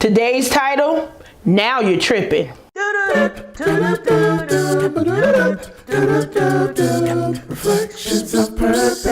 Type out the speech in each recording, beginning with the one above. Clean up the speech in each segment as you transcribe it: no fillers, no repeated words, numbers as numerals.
Today's title, Now You're Trippin'. Reflections of Purpose.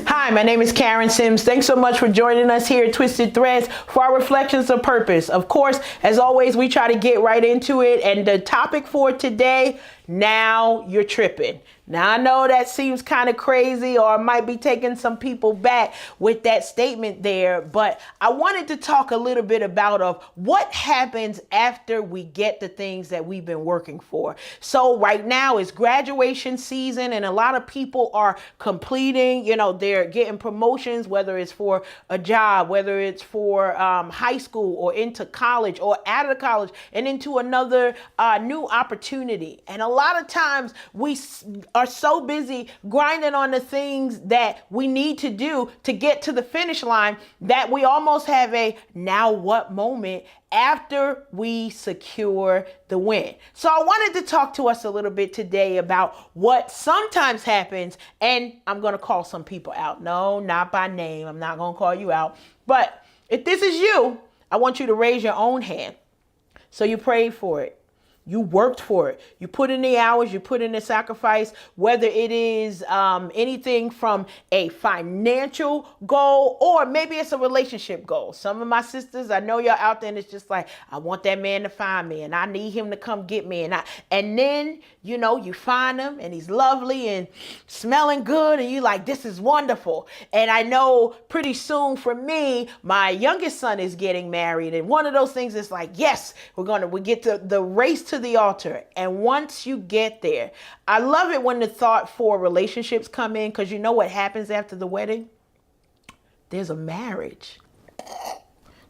Hi, my name is Karen Sims. Thanks so much for joining us here at Twisted Threads for our Reflections of Purpose. Of course, as always, we try to get right into it. And the topic for today, now you're tripping. Now, I know that seems kind of crazy, or might be taking some people back with that statement there, but I wanted to talk a little bit about what happens after we get the things that we've been working for. So right now it's graduation season, and a lot of people are completing, they're getting promotions, whether it's for a job, whether it's for high school or into college or out of college and into another new opportunity. And a lot of times we are so busy grinding on the things that we need to do to get to the finish line that we almost have a now what moment after we secure the win. So I wanted to talk to us a little bit today about what sometimes happens, and I'm going to call some people out. No, not by name. I'm not going to call you out. But if this is you, I want you to raise your own hand. So you prayed for it. You worked for it. You put in the hours, you put in the sacrifice, whether it is anything from a financial goal or maybe it's a relationship goal. Some of my sisters, I know y'all out there and it's just like, I want that man to find me and I need him to come get me. And then, you find him and he's lovely and smelling good and you like, this is wonderful. And I know pretty soon for me, my youngest son is getting married. And one of those things is like, yes, we get to the race to the altar. And once you get there, I love it when the thought for relationships come in, because you know what happens after the wedding? There's a marriage.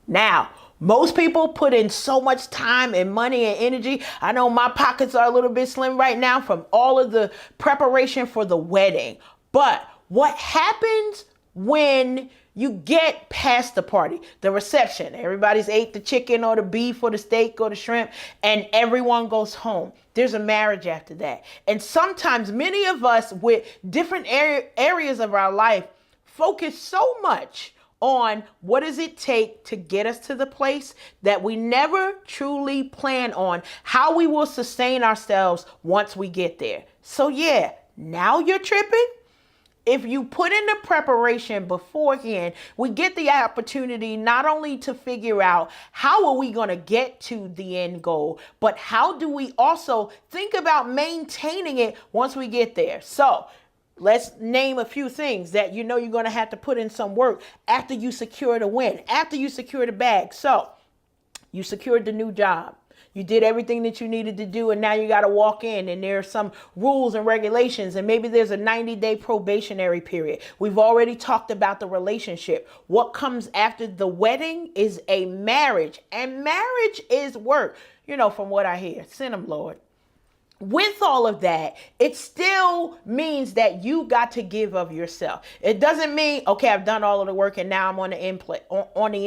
Now, most people put in so much time and money and energy. I know my pockets are a little bit slim right now from all of the preparation for the wedding. But what happens when you get past the party, the reception, everybody's ate the chicken or the beef or the steak or the shrimp, and everyone goes home? There's a marriage after that. And sometimes many of us with different areas of our life focus so much on what does it take to get us to the place that we never truly plan on how we will sustain ourselves once we get there. So yeah, now you're tripping. If you put in the preparation beforehand, we get the opportunity not only to figure out how are we going to get to the end goal, but how do we also think about maintaining it once we get there. So let's name a few things that you're going to have to put in some work after you secure the win, after you secure the bag. So you secured the new job. You did everything that you needed to do, and now you got to walk in, and there are some rules and regulations, and maybe there's a 90-day probationary period. We've already talked about the relationship. What comes after the wedding is a marriage, and marriage is work, from what I hear. Send them, Lord. With all of that, it still means that you got to give of yourself. It doesn't mean, okay, I've done all of the work and now I'm on the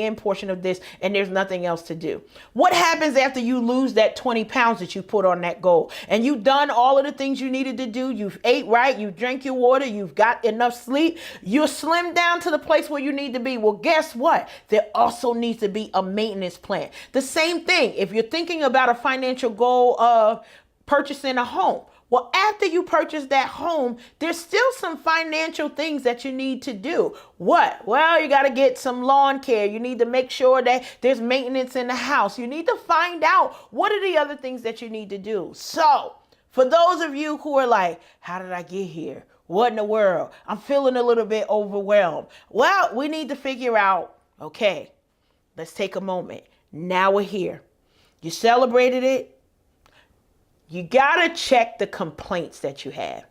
end portion of this and there's nothing else to do. What happens after you lose that 20 pounds that you put on that goal and you've done all of the things you needed to do? You've ate right, you drank your water, you've got enough sleep, you're slimmed down to the place where you need to be. Well, guess what? There also needs to be a maintenance plan. The same thing, if you're thinking about a financial goal of purchasing a home. Well, after you purchase that home, there's still some financial things that you need to do. What? Well, you got to get some lawn care. You need to make sure that there's maintenance in the house. You need to find out what are the other things that you need to do. So for those of you who are like, how did I get here? What in the world? I'm feeling a little bit overwhelmed. Well, we need to figure out, okay, let's take a moment. Now we're here. You celebrated it. You got to check the complaints that you have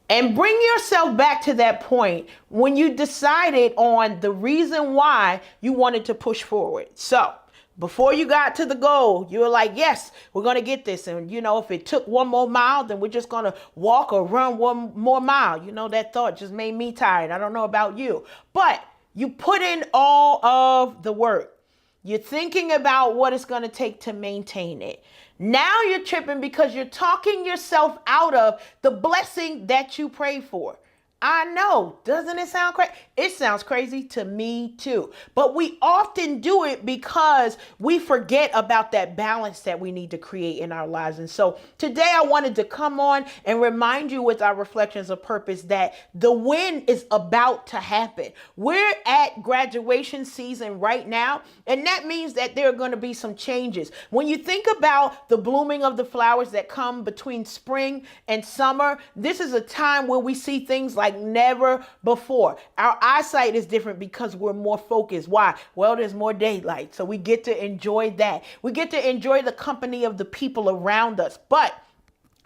and bring yourself back to that point when you decided on the reason why you wanted to push forward. So before you got to the goal, you were like, yes, we're going to get this. And, if it took one more mile, then we're just going to walk or run one more mile. That thought just made me tired. I don't know about you, but you put in all of the work. You're thinking about what it's going to take to maintain it. Now you're tripping because you're talking yourself out of the blessing that you prayed for. I know. Doesn't it sound crazy? It sounds crazy to me too. But we often do it because we forget about that balance that we need to create in our lives. And so today I wanted to come on and remind you with our reflections of purpose that the win is about to happen. We're at graduation season right now, and that means that there are going to be some changes. When you think about the blooming of the flowers that come between spring and summer, this is a time where we see things like never before. Our eyesight is different because we're more focused. Why? Well, there's more daylight, so we get to enjoy that. We get to enjoy the company of the people around us. But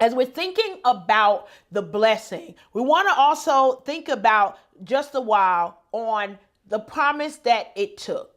as we're thinking about the blessing, we want to also think about just a while on the promise that it took.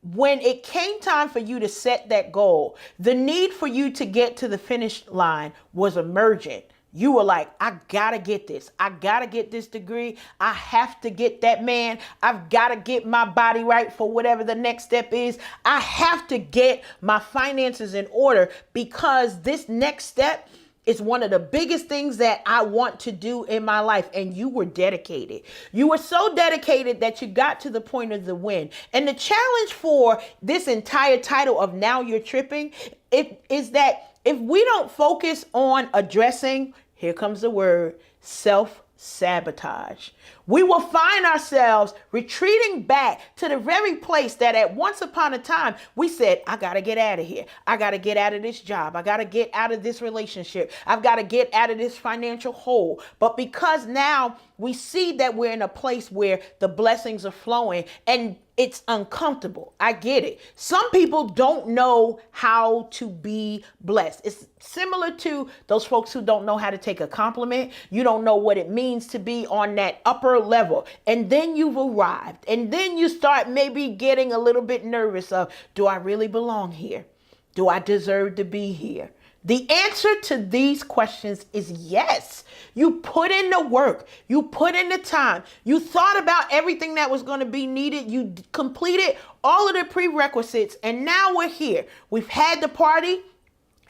When it came time for you to set that goal, the need for you to get to the finish line was emergent. You were like, I gotta get this. I gotta get this degree. I have to get that man. I've gotta get my body right for whatever the next step is. I have to get my finances in order because this next step is one of the biggest things that I want to do in my life. And you were dedicated. You were so dedicated that you got to the point of the win. And the challenge for this entire title of Now You're Tripping, it is that if we don't focus on addressing, here comes the word, self-sabotage, we will find ourselves retreating back to the very place that at once upon a time we said, I got to get out of here. I got to get out of this job. I got to get out of this relationship. I've got to get out of this financial hole. But because now we see that we're in a place where the blessings are flowing and it's uncomfortable. I get it. Some people don't know how to be blessed. It's similar to those folks who don't know how to take a compliment. You don't know what it means to be on that upper level. And then you've arrived. And then you start maybe getting a little bit nervous of, do I really belong here? Do I deserve to be here? The answer to these questions is yes. You put in the work. You put in the time. You thought about everything that was going to be needed. You completed all of the prerequisites. And now we're here. We've had the party.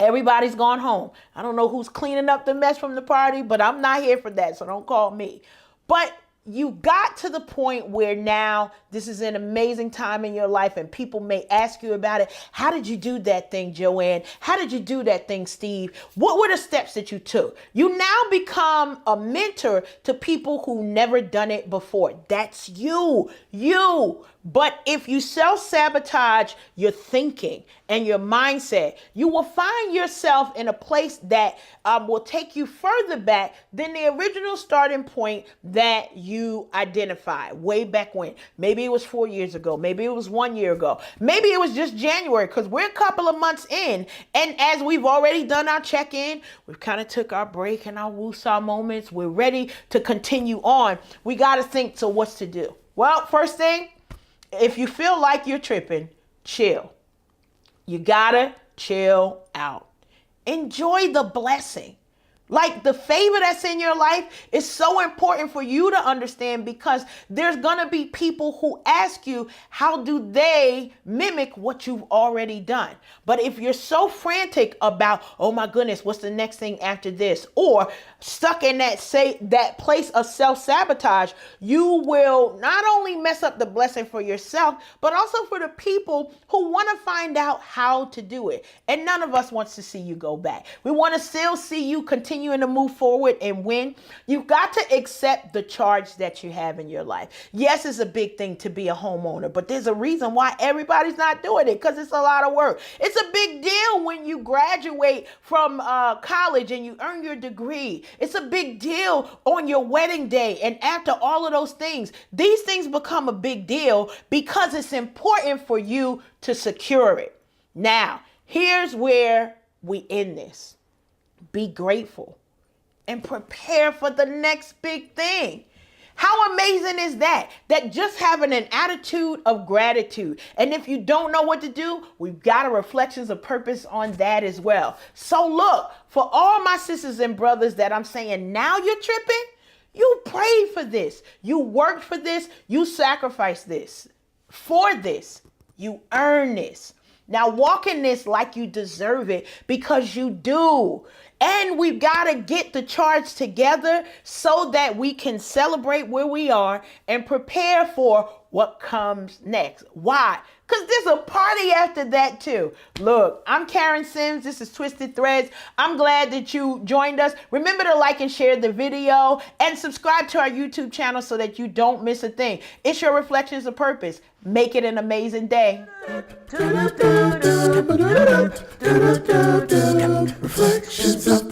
Everybody's gone home. I don't know who's cleaning up the mess from the party, but I'm not here for that. So don't call me. But you got to the point where now this is an amazing time in your life and people may ask you about it. How did you do that thing, Joanne? How did you do that thing, Steve? What were the steps that you took? You now become a mentor to people who never done it before. That's you. But if you self-sabotage your thinking and your mindset, you will find yourself in a place that will take you further back than the original starting point that you identified way back when. Maybe it was 4 years ago. Maybe it was 1 year ago. Maybe it was just January because we're a couple of months in. And as we've already done our check-in, we've kind of took our break and our woosah moments. We're ready to continue on. We got to think, so what's to do? Well, first thing, if you feel like you're tripping, chill. You gotta chill out. Enjoy the blessing. Like the favor that's in your life is so important for you to understand because there's going to be people who ask you, how do they mimic what you've already done? But if you're so frantic about, oh my goodness, what's the next thing after this? Or stuck in that place of self-sabotage, you will not only mess up the blessing for yourself, but also for the people who want to find out how to do it. And none of us wants to see you go back. We want to still see you continuing to move forward and win. You've got to accept the charge that you have in your life. Yes, it's a big thing to be a homeowner, but there's a reason why everybody's not doing it because it's a lot of work. It's a big deal when you graduate from college and you earn your degree. It's a big deal on your wedding day. And after all of those things, these things become a big deal because it's important for you to secure it. Now, here's where we end this. Be grateful and prepare for the next big thing. How amazing is that? That just having an attitude of gratitude. And if you don't know what to do, we've got a reflections of purpose on that as well. So look, for all my sisters and brothers that I'm saying, now you're tripping, you prayed for this. You worked for this. You sacrificed this. For this, you earn this. Now walk in this like you deserve it, because you do. And we've got to get the charge together so that we can celebrate where we are and prepare for what comes next. Why? Because there's a party after that too. Look, I'm Karen Sims. This is Twisted Threads. I'm glad that you joined us. Remember to like and share the video and subscribe to our YouTube channel so that you don't miss a thing. It's your Reflections of Purpose. Make it an amazing day. Reflections of